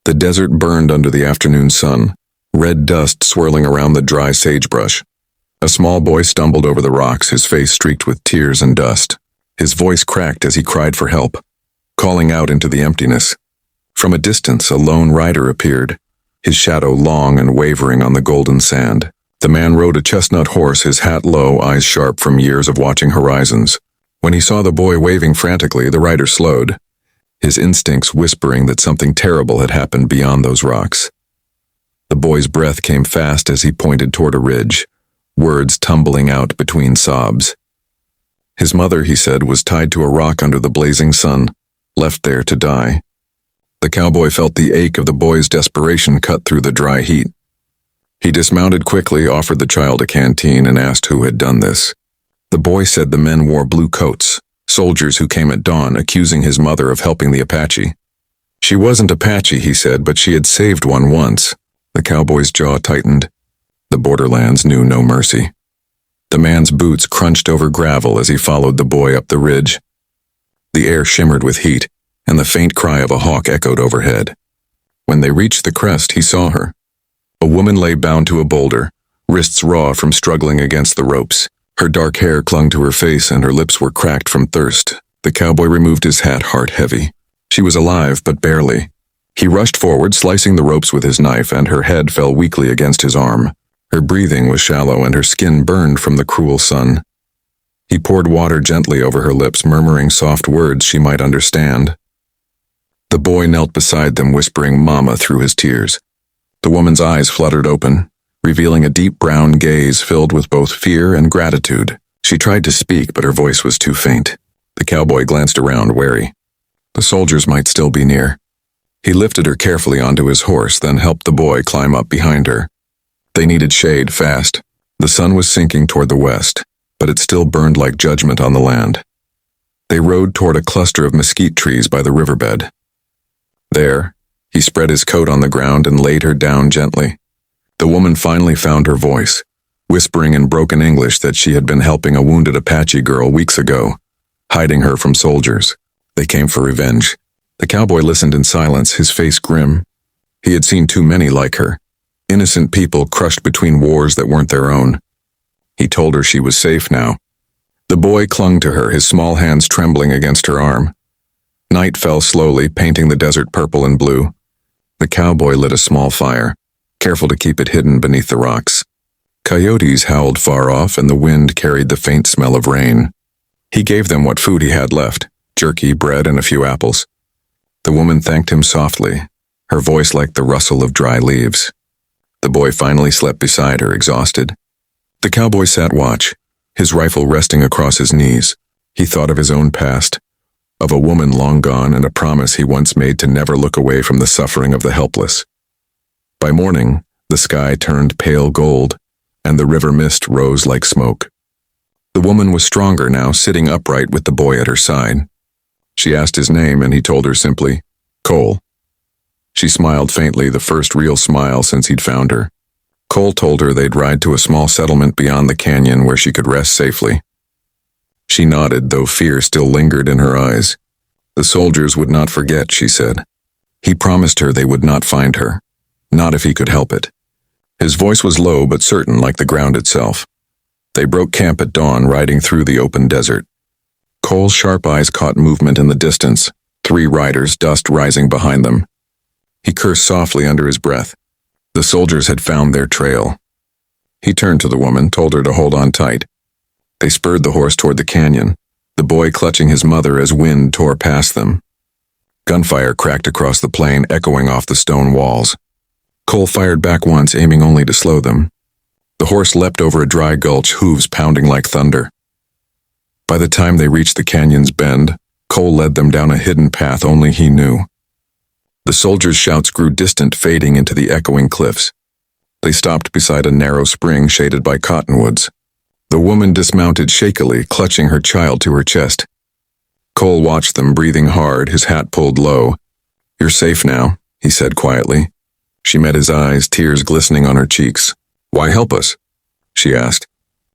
The desert burned under the afternoon sun, red dust swirling around the dry sagebrush. A small boy stumbled over the rocks, his face streaked with tears and dust. His voice cracked as he cried for help, calling out into the emptiness. From a distance, a lone rider appeared, his shadow long and wavering on the golden sand. The man rode a chestnut horse, his hat low, eyes sharp from years of watching horizons. When he saw the boy waving frantically, the rider slowed, his instincts whispering that something terrible had happened beyond those rocks. The boy's breath came fast as he pointed toward a ridge, words tumbling out between sobs. His mother, he said, was tied to a rock under the blazing sun, left there to die. The cowboy felt the ache of the boy's desperation cut through the dry heat. He dismounted quickly, offered the child a canteen, and asked who had done this. The boy said the men wore blue coats, soldiers who came at dawn, accusing his mother of helping the Apache. She wasn't Apache, he said, but she had saved one once. The cowboy's jaw tightened. The borderlands knew no mercy. The man's boots crunched over gravel as he followed the boy up the ridge. The air shimmered with heat, and the faint cry of a hawk echoed overhead. When they reached the crest, he saw her. A woman lay bound to a boulder, wrists raw from struggling against the ropes. Her dark hair clung to her face and her lips were cracked from thirst. The cowboy removed his hat, heart heavy. She was alive, but barely. He rushed forward, slicing the ropes with his knife, and her head fell weakly against his arm. Her breathing was shallow and her skin burned from the cruel sun. He poured water gently over her lips, murmuring soft words she might understand. The boy knelt beside them, whispering "Mama" through his tears. The woman's eyes fluttered open, revealing a deep brown gaze filled with both fear and gratitude. She tried to speak, but her voice was too faint. The cowboy glanced around, wary. The soldiers might still be near. He lifted her carefully onto his horse, then helped the boy climb up behind her. They needed shade fast. The sun was sinking toward the west, but it still burned like judgment on the land. They rode toward a cluster of mesquite trees by the riverbed. There, he spread his coat on the ground and laid her down gently. The woman finally found her voice, whispering in broken English that she had been helping a wounded Apache girl weeks ago, hiding her from soldiers. They came for revenge. The cowboy listened in silence, his face grim. He had seen too many like her, innocent people crushed between wars that weren't their own. He told her she was safe now. The boy clung to her, his small hands trembling against her arm. Night fell slowly, painting the desert purple and blue. The cowboy lit a small fire, careful to keep it hidden beneath the rocks. Coyotes howled far off, and the wind carried the faint smell of rain. He gave them what food he had left, jerky, bread, and a few apples. The woman thanked him softly, her voice like the rustle of dry leaves. The boy finally slept beside her, exhausted. The cowboy sat watch, his rifle resting across his knees. He thought of his own past, of a woman long gone and a promise he once made to never look away from the suffering of the helpless. By morning, the sky turned pale gold, and the river mist rose like smoke. The woman was stronger now, sitting upright with the boy at her side. She asked his name, and he told her simply, "Cole." She smiled faintly, the first real smile since he'd found her. Cole told her they'd ride to a small settlement beyond the canyon where she could rest safely. She nodded, though fear still lingered in her eyes. The soldiers would not forget, she said. He promised her they would not find her, not if he could help it. His voice was low but certain, like the ground itself. They broke camp at dawn, riding through the open desert. Cole's sharp eyes caught movement in the distance, 3 riders, dust rising behind them. He cursed softly under his breath. The soldiers had found their trail. He turned to the woman, told her to hold on tight. They spurred the horse toward the canyon, the boy clutching his mother as wind tore past them. Gunfire cracked across the plain, echoing off the stone walls. Cole fired back once, aiming only to slow them. The horse leapt over a dry gulch, hooves pounding like thunder. By the time they reached the canyon's bend, Cole led them down a hidden path only he knew. The soldiers' shouts grew distant, fading into the echoing cliffs. They stopped beside a narrow spring shaded by cottonwoods. The woman dismounted shakily, clutching her child to her chest. Cole watched them, breathing hard, his hat pulled low. "You're safe now," he said quietly. She met his eyes, tears glistening on her cheeks. "Why help us?" she asked.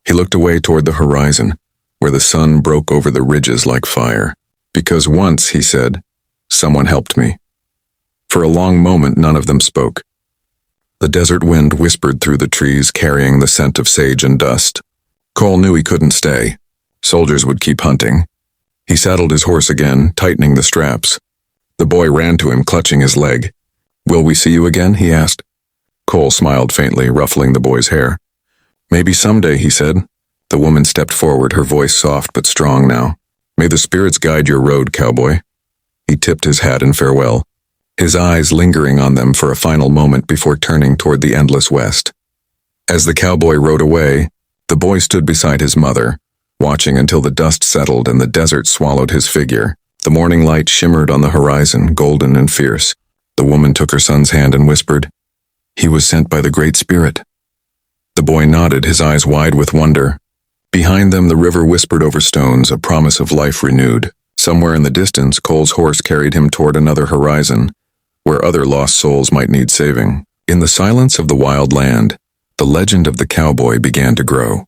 He looked away toward the horizon, where the sun broke over the ridges like fire. "Because once," he said, "someone helped me." For a long moment, none of them spoke. The desert wind whispered through the trees, carrying the scent of sage and dust. Cole knew he couldn't stay. Soldiers would keep hunting. He saddled his horse again, tightening the straps. The boy ran to him, clutching his leg. "Will we see you again?" he asked. Cole smiled faintly, ruffling the boy's hair. "Maybe someday," he said. The woman stepped forward, her voice soft but strong now. "May the spirits guide your road, cowboy." He tipped his hat in farewell, his eyes lingering on them for a final moment before turning toward the endless west. As the cowboy rode away, the boy stood beside his mother, watching until the dust settled and the desert swallowed his figure. The morning light shimmered on the horizon, golden and fierce. The woman took her son's hand and whispered, "He was sent by the Great Spirit." The boy nodded, his eyes wide with wonder. Behind them, the river whispered over stones, a promise of life renewed. Somewhere in the distance, Cole's horse carried him toward another horizon, where other lost souls might need saving. In the silence of the wild land, the legend of the cowboy began to grow.